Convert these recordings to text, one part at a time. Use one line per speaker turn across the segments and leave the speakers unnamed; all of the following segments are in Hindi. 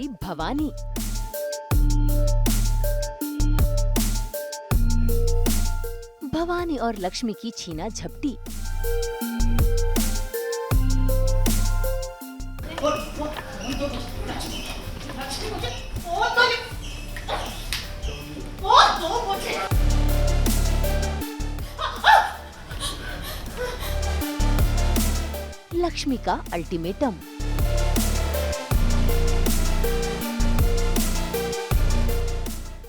सी भवानी। भवानी और लक्ष्मी की छीना झपटी। लक्ष्मी का अल्टीमेटम।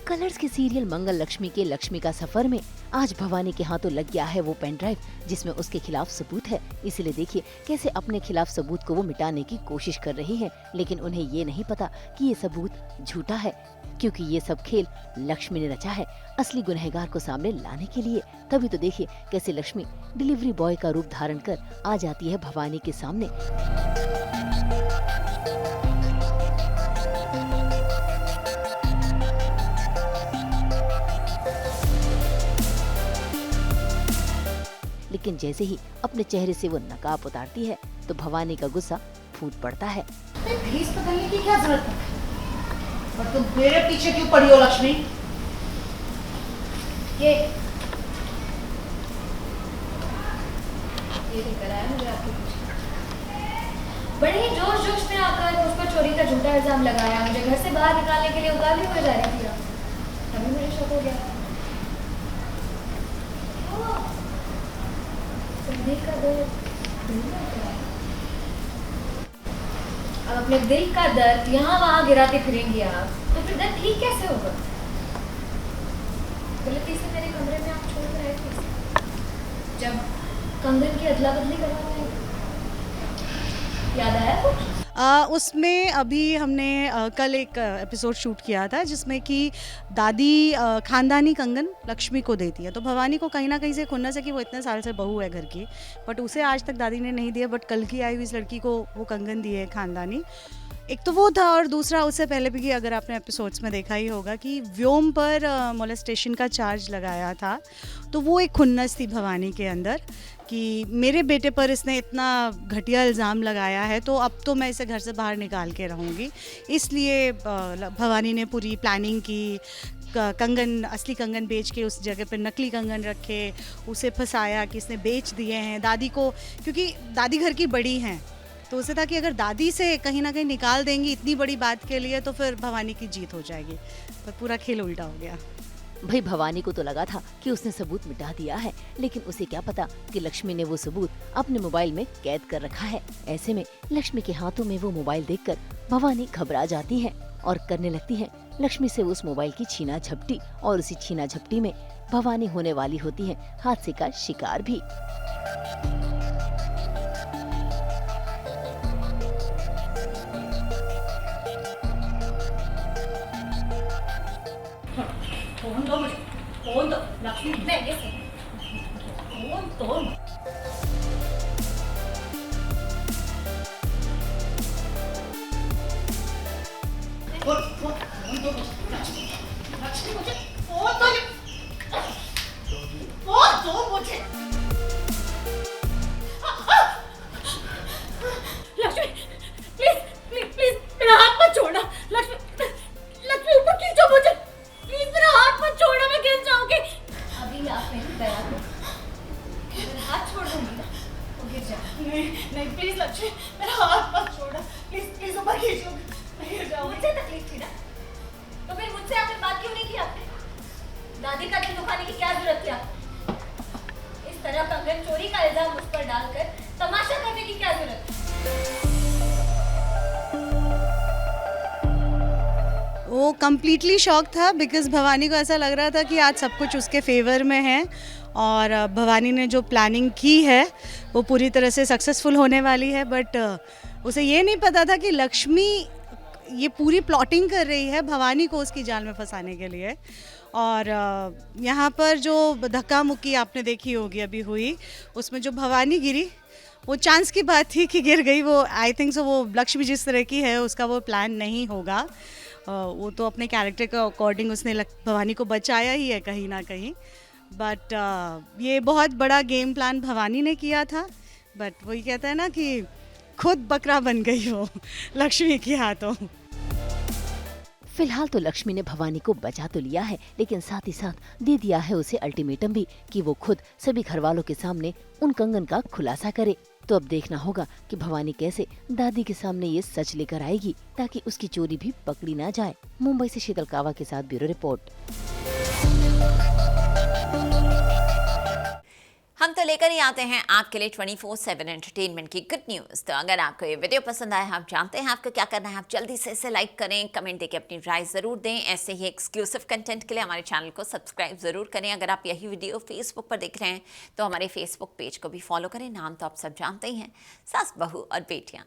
कलर्स के सीरियल मंगल लक्ष्मी के लक्ष्मी का सफर में आज भवानी के हाथों लग गया है वो पेन ड्राइव जिसमें उसके खिलाफ सबूत है। इसीलिए देखिए कैसे अपने खिलाफ सबूत को वो मिटाने की कोशिश कर रही है, लेकिन उन्हें ये नहीं पता कि ये सबूत झूठा है, क्योंकि ये सब खेल लक्ष्मी ने रचा है असली गुनहगार को सामने लाने के लिए। तभी तो देखिए कैसे लक्ष्मी डिलीवरी बॉय का रूप धारण कर आ जाती है भवानी के सामने। लेकिन जैसे ही अपने चेहरे से वो नकाब उतारती है तो भवानी का गुस्सा फूट पड़ता है।
फीस बदलने की क्या जरूरत है? और तुम मेरे पीछे क्यों पड़ी हो लक्ष्मी? ये लेकर आया मुझे आपके पीछे।
बड़े ही जोश जोश में आकर उस पर चोरी का झूठा इल्जाम लगाया, मुझे घर से बाहर निकालने के लिए उतावली हुए जा रही थी। तभी मुझे शक हो गया। दिल का दर्द अब अपने दिल का दर्द यहाँ वहाँ गिराते फिरेंगी आप, तो फिर दर्द ठीक कैसे होगा? गलती से मेरे कमरे में आप छोड़ कर आए थे जब कंगन की अदला बदली करवाने, याद आया कुछ?
उसमें अभी हमने कल एक एपिसोड शूट किया था जिसमें कि दादी खानदानी कंगन लक्ष्मी को देती है, तो भवानी को कहीं ना कहीं से खुन्नस है कि वो इतने साल से बहू है घर की, बट उसे आज तक दादी ने नहीं दिया। बट कल की आई हुई इस लड़की को वो कंगन दिए खानदानी। एक तो वो था, और दूसरा उससे पहले भी अगर आपने एपिसोड्स में देखा ही होगा कि व्योम पर मोलेस्टेशन का चार्ज लगाया था, तो वो एक खुन्नस थी भवानी के अंदर कि मेरे बेटे पर इसने इतना घटिया इल्ज़ाम लगाया है, तो अब तो मैं इसे घर से बाहर निकाल के रहूँगी। इसलिए भवानी ने पूरी प्लानिंग की, कंगन असली कंगन बेच के उस जगह पर नकली कंगन रखे, उसे फंसाया कि इसने बेच दिए हैं दादी को, क्योंकि दादी घर की बड़ी हैं, तो उसे था कि अगर दादी से कहीं ना कहीं निकाल देंगी इतनी बड़ी बात के लिए तो फिर भवानी की जीत हो जाएगी। पर पूरा खेल उल्टा हो गया।
भाई भवानी को तो लगा था कि उसने सबूत मिटा दिया है, लेकिन उसे क्या पता कि लक्ष्मी ने वो सबूत अपने मोबाइल में कैद कर रखा है। ऐसे में लक्ष्मी के हाथों में वो मोबाइल देखकर भवानी घबरा जाती है और करने लगती है लक्ष्मी से उस मोबाइल की छीना झपटी, और उसी छीना झपटी में भवानी होने वाली होती है हादसे का शिकार भी।
फोन दो मुझे, फोन दो लक्ष्मी।
मैं ये
फोन दो। फोन दो लक्ष्मी। लक्ष्मी मुझे फोन दो। फोन दो मुझे।
लक्ष्मी प्लीज प्लीज प्लीज मेरा हाथ मत छोड़ना। लक्ष्मी लक्ष्मी ऊपर खींचो मुझे, प्लीज मेरा हाथ मत छोड़ना, मैं गिर जाऊंगी। अभी आप मेरी दया करो, मेरा हाथ छोड़ दूंगी ना तो गिर जाऊंगी।
नहीं नहीं प्लीज लक्ष्मी, मेरा हाथ मत छोड़ना प्लीज। प्लीज ऊपर खींच लो, मैं गिर जाऊंगी।
मुझे तकलीफ थी ना, तो फिर मुझसे आपने बात क्यों नहीं की? आपने दादी का दिल दुखाने की क्या जरूरत थी आपको? इस तरह कंगन चोरी का इल्जाम मुझ पर डालकर तमाशा करने की क्या जरूरत थी?
वो कम्प्लीटली शॉक था बिकॉज़ भवानी को ऐसा लग रहा था कि आज सब कुछ उसके फेवर में है, और भवानी ने जो प्लानिंग की है वो पूरी तरह से सक्सेसफुल होने वाली है। बट उसे ये नहीं पता था कि लक्ष्मी ये पूरी प्लॉटिंग कर रही है भवानी को उसकी जाल में फंसाने के लिए। और यहाँ पर जो धक्का मुक्की आपने देखी होगी अभी हुई, उसमें जो भवानी गिरी वो चांस की बात थी कि गिर गई। वो आई थिंक सो वो लक्ष्मी जिस तरह की है उसका वो प्लान नहीं होगा। वो तो अपने कैरेक्टर के अकॉर्डिंग उसने भवानी को बचाया ही है कहीं ना कहीं। बट ये बहुत बड़ा गेम प्लान भवानी ने किया था। बट वही कहता है ना कि खुद बकरा बन गई वो लक्ष्मी के हाथों।
फिलहाल तो लक्ष्मी ने भवानी को बचा तो लिया है, लेकिन साथ ही साथ दे दिया है उसे अल्टीमेटम भी कि वो खुद सभी घर वालों के सामने उन कंगन का खुलासा करे। तो अब देखना होगा कि भवानी कैसे दादी के सामने ये सच लेकर आएगी ताकि उसकी चोरी भी पकड़ी ना जाए। मुंबई से शीतल कावा के साथ ब्यूरो रिपोर्ट।
हम तो लेकर ही आते हैं आपके लिए 24/7 एंटरटेनमेंट की गुड न्यूज़। तो अगर आपको ये वीडियो पसंद आया, आप जानते हैं आपको क्या करना है। आप जल्दी से इसे लाइक करें, कमेंट देके अपनी राय ज़रूर दें। ऐसे ही एक्सक्लूसिव कंटेंट के लिए हमारे चैनल को सब्सक्राइब ज़रूर करें। अगर आप यही वीडियो फेसबुक पर देख रहे हैं तो हमारे फेसबुक पेज को भी फॉलो करें। नाम तो आप सब जानते ही हैं, सास बहू और बेटियाँ।